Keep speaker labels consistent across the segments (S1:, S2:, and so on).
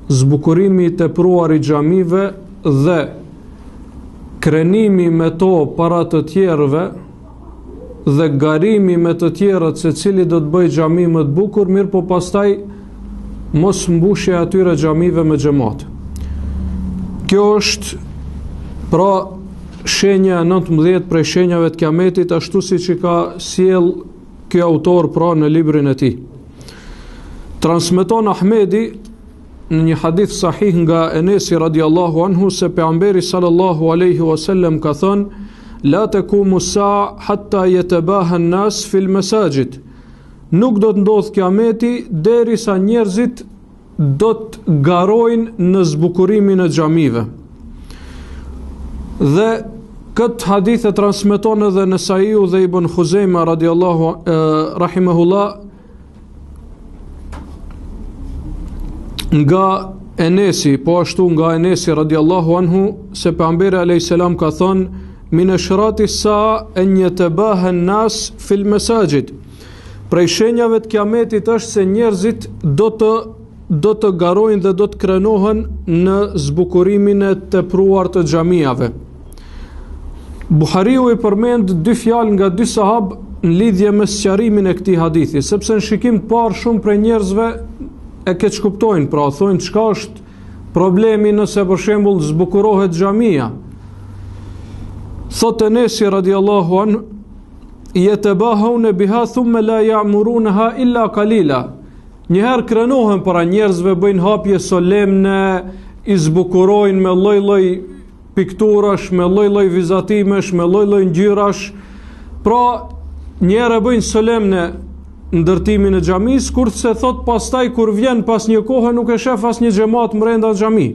S1: zbukurimi i tepruar i xhamive dhe krenimi me to para të tjerëve dhe garimi me të tjerët se cili do të bëj xhami më të bukur, mirë po pastaj mos mbushje atyre xhamive me xhamat. Kjo është pra shenja 19 prej shenjave të kiametit, ashtu siç i ka sjell ky autor pra në librin e tij. Transmeton Ahmedi në një hadith sahih nga Enesi radiallahu anhu se pejgamberi sallallahu alaihi wasallam ka thënë: la takumu saa hatta yatabaha an-nas fil masajid. Nuk do të ndodh kiameti derisa njerëzit do të garojnë në zbukurimin e xhamive. Dhe këtë hadith e transmeton edhe Nesaiu dhe Ibn Khuzaima radiallahu rahimahullah nga Enesi, po ashtu nga Enesi radiallahu anhu se pejgamberi alayhis salam ka thënë: min ashrati saa an yatabaha an-nas fil masajid. Prej shenjave të kiametit është se njerëzit do të garojnë dhe do të krenohen në zbukurimin e tepruar të xhamiave. Buhariu i përmend dy fjalë nga dy sahabë në lidhje me sqarimin e këtij hadithi, sepse në shikim të parë shumë prej njerëzve e keq kuptojnë, pra thonë çka është problemi nëse për shembull zbukurohet xhamia. Thot Enesi radiallahu anhu: yatabahauna biha thumma la ya'murunaha illa qalila. Njëherë krenohen para njerëzve, bëjnë hapje solemne, i zbukurojnë me lloj-lloj pikturash, me lloj-lloj vizatimesh, me lloj-lloj ngjyrash. Pra, njëherë bëjnë solemne ndërtimin e xhamisë, kurse thot pastaj kur vjen pas një kohe nuk e shef asnjë xhamat brenda xhami.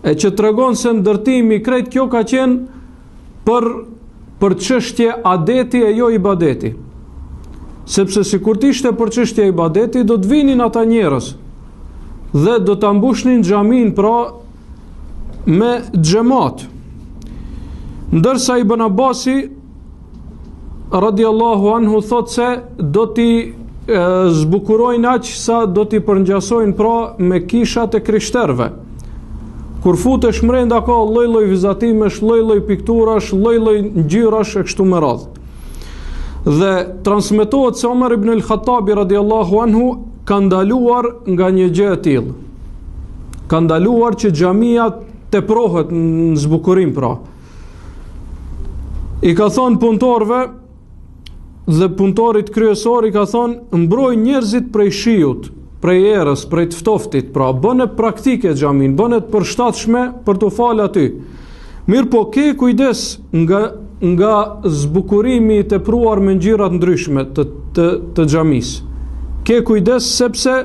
S1: E që tregon se ndërtimi krejt kjo ka qenë për çështje adeti e jo ibadeti. Sepse sikur të ishte për çështje ibadeti, do të vinin ata njerëz dhe do ta mbushnin xhamin pra me xhamat. Ndërsa Ibn Abbasi radiallahu anhu thot se do t'i zbukurojnë aq sa do t'i përngjasojnë pra me kishat e krishterëve. Kur futesh mrenda ka lloj-lloj vizatimesh, lloj-lloj pikturash, lloj-lloj ngjyrash e kështu me radhë. Dhe transmetohet se Omar ibn al-Khattabi radiallahu anhu ka ndaluar nga një gjë e tillë. Ka ndaluar që xhamia teprohet në zbukurim pra. I ka thonë punëtorëve dhe punëtorit kryesor i ka thonë: mbroj njerëzit prej shiut, prej erës, prej të ftoftit, pra bëne praktike xhamin, bëne të përshtatshme për të falë aty. Mirë po ke kujdes nga zbukurimi i tepruar me ngjyra të ndryshme të xhamisë. Ke kujdes sepse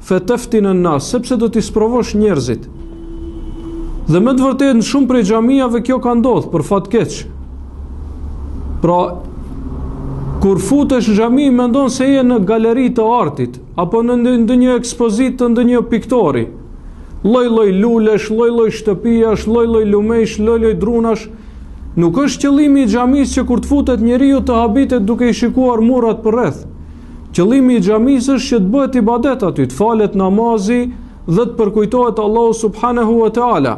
S1: feteftin an-nas, sepse do t'i sprovosh njerëzit. Dhe me të vërtetë në shumë prej xhamiave kjo ka ndodhur për fat keq. Pra kur futesh në xhami mendon se je në galeri të artit apo në ndonjë ekspozitë të ndonjë piktori. Lloj-lloj lulesh, lloj-lloj shtëpiash, lloj-lloj lumesh, lloj-lloj drunash. Nuk është qëllimi i xhamisë që kur të futet njeriu të habitet duke i shikuar murrat përreth. Qëllimi i xhamisë është që të bëhet ibadet aty, të falet namazi dhe të përkujtohet Allahu subhanahu wa taala.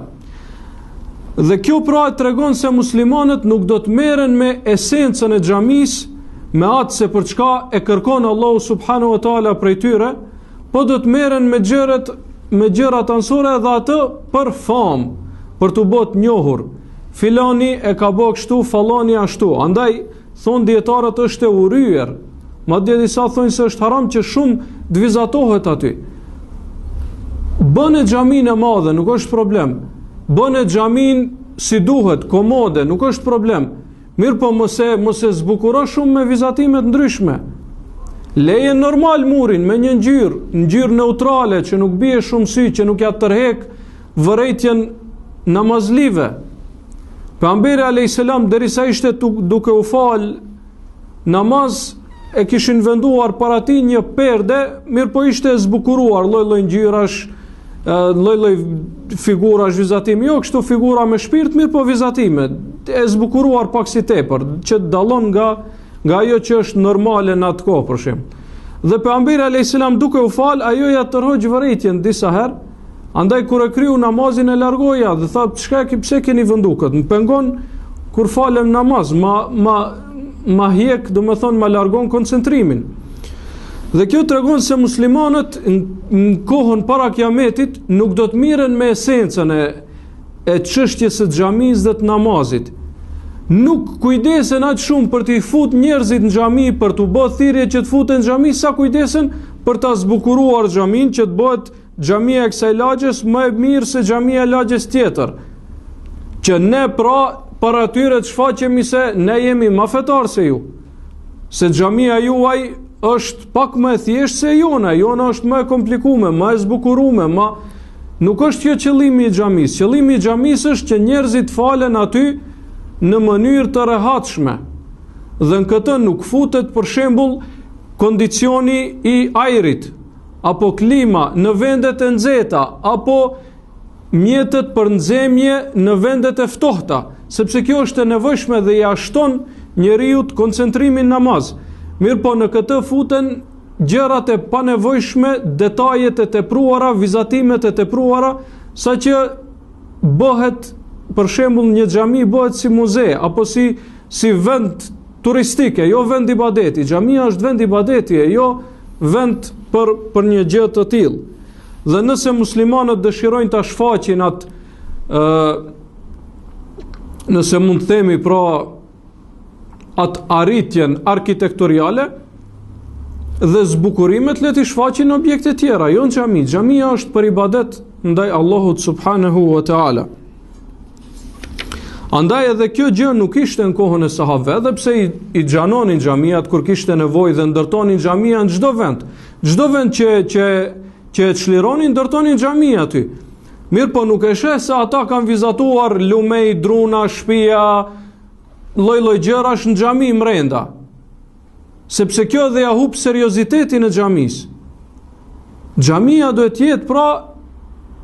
S1: Dhe kjo pra tregon se muslimanët nuk do të merren me esencën e xhamisë, me atë se për çka e kërkon Allahu subhanahu wa taala prej tyre, po do të merren me gjërat ansore dhe atë për famë, për të bërë njohur. Filani e ka bërë kështu, fallani ashtu. Andaj thon dietarët është e urryer. Madje disa thonë se është haram që shumë të vizatohet aty. Bënë xhamin e madhe, nuk është problem. Bënë xhamin si duhet, komode, nuk është problem. Mirë po mos e zbukuro shumë me vizatime të ndryshme. Leje normal murin me një ngjyrë neutrale që nuk bie shumë sy, që nuk ja tërhek vërejtjen namazlive. Pejgamberi alayhis salam derisa ishte duke u fal namaz e kishin venduar para tij një perde, mirë po ishte e zbukuruar, lloj-lloj ngjyrash, lloj-lloj figurash, vizatime, jo kështu figura me shpirt, mirë po vizatime, e zbukuruar pak si tepër, që dallon nga ajo që është normale në atë kohë për shemb. Dhe pejgamberi alayhis salam duke u fal, ajo ja tërhoq vërejtjen disa herë, Andaj kur e kryu namazin e largoja dhe tha, pse keni vëndu këtë? Më pengon kur falem namaz, ma hjek, do më thonë, ma largon koncentrimin. Dhe kjo tregon se muslimanët në kohën para kiametit nuk do të miren me esencën e çështjes së xhamisë dhe të namazit. Nuk kujdesen aq shumë për t'i fut njerëzit në xhami, për t'u bë thirrje që të futen në xhami, sa kujdesen për ta zbukuruar xhamin që të bëhet xhamia e kësaj lagjes më e mirë se xhamia e lagjes tjetër. Që ne pra para tyre të shfaqemi se ne jemi më fetar se ju. Se xhamia juaj është pak më e thjeshtë se jona është më e komplikuar, më e zbukuruar, nuk është kjo qëllimi i xhamisë. Qëllimi i xhamisë është që njerëzit falen aty në mënyrë të rehatshme. Dhe në këtë nuk futet për shembull kondicioni i ajrit, apo klima në vendet e nxehta, apo mjetet për nxemje në vendet e ftohta, sepse kjo është e nevojshme dhe ja shton njeriu koncentrimin në namaz. Mirë po në këtë futen gjërat e panevojshme, detajet e tepruara, vizatimet e tepruara, sa që bëhet, për shembull, një xhami bëhet si muze, apo si vend turistike, jo vend ibadeti. Xhamia është vend ibadeti, jo vend për një gjë të tillë. Dhe nëse muslimanët dëshirojnë ta shfaqin nëse mund të themi pra atë arritjen arkitektoriale dhe zbukurimet, le t'i shfaqin objekte tjera, jo në xhami. Xhamia është për ibadet ndaj Allahut subhanahu wa taala. Andaj edhe kjo gjë nuk ishte në kohën e sahabëve, edhe pse i xhanonin xhamiat kur kishte nevojë dhe ndërtonin xhamia në çdo vend. Çdo vend që e çlironin, ndërtonin xhamia aty. Mirë po nuk e sheh se ata kanë vizatuar lumej, druna, shtëpia, lloj gjërash në xhami mrenda. Sepse kjo dhe ja hub seriozitetin e xhamisë. Xhamia duhet të jetë pra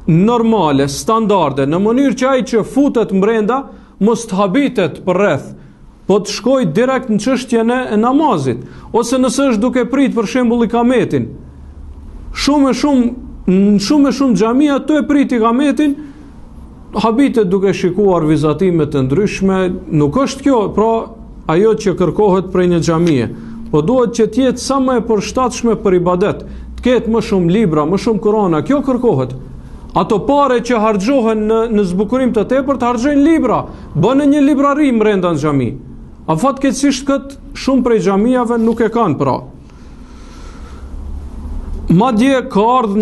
S1: normale, standarde, në mënyrë që ai që futet mbrenda mos të habitet për rreth, po të shkoj direkt në çështjen e namazit, ose nëse është duke prit për shembull ikametin. Shumë e shumë xhamia të e prit ikametin, habitet duke shikuar vizatimet të ndryshme. Nuk është kjo pra ajo që kërkohet prej një xhamie, po duhet që të jetë sa më e përshtatshme për ibadet, të ketë më shumë libra, më shumë Kurana, kjo kërkohet. Ato pare që harxhohen në zbukurim të tepërt, harxhojnë libra, bënë një librari brenda në xhami. A fatkeqësisht këtë shumë prej xhamiave nuk e kanë pra. Madje ka ardhur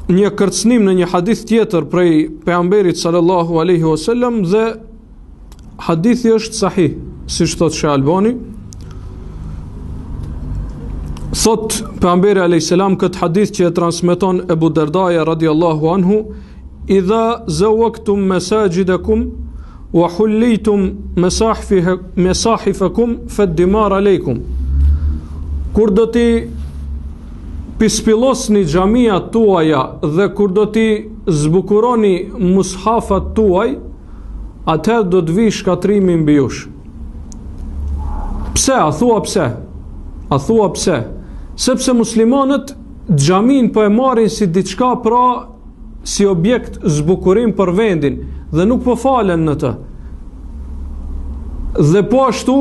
S1: një kërcënim në një hadith tjetër prej pejgamberit sallallahu alaihi wasallam, dhe hadithi është sahih, siç thot Sheh Albani. Thot pejgamberi alayhis salam këtë hadith që e transmeton Ebu Dardaja radiallahu anhu: idha zawaktum masajidakum wa hullitum masahifakum faddimar aleikum. Kur do t'i pispillosni xhamiat tuaja dhe kur do t'i zbukuroni mushafat tuaj, atëherë do të vi shkatrimi mbi jush. Pse? A thua pse? Sepse muslimanët xhamin po e marrin si diçka pra si objekt zbukurim për vendin dhe nuk po falen në të. Dhe po ashtu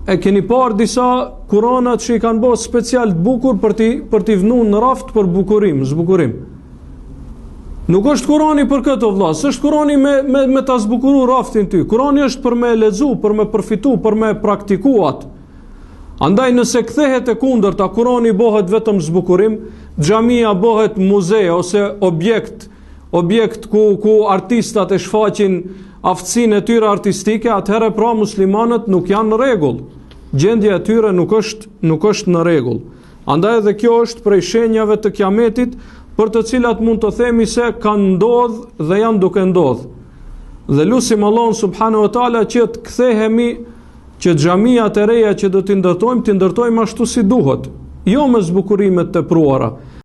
S1: e keni parë disa Kuranat që i kanë bërë special të bukur për t'i vënë në raft për zbukurim. Nuk është Kurani për këtë vëlla, s'është Kurani me ta zbukuru raftin ty. Kurani është për me lexu, për me përfitu, për me praktikuat. Andaj nëse kthehet e kundërta, Kurani bëhet vetëm zbukurim, xhamia bëhet muze ose objekt ku artistat e shfaqin aftësinë e tyre artistike, atëherë pra muslimanët nuk janë në rregull. Gjendja e tyre nuk është në rregull. Andaj edhe kjo është prej shenjave të kiametit, për të cilat mund të themi se kanë ndodhur dhe janë duke ndodhur. Dhe lutim Allahun subhanahu wa taala që të kthehemi, që xhamiat e reja që do t'i ndërtojmë ashtu si duhet, jo me zbukurimet të pruara,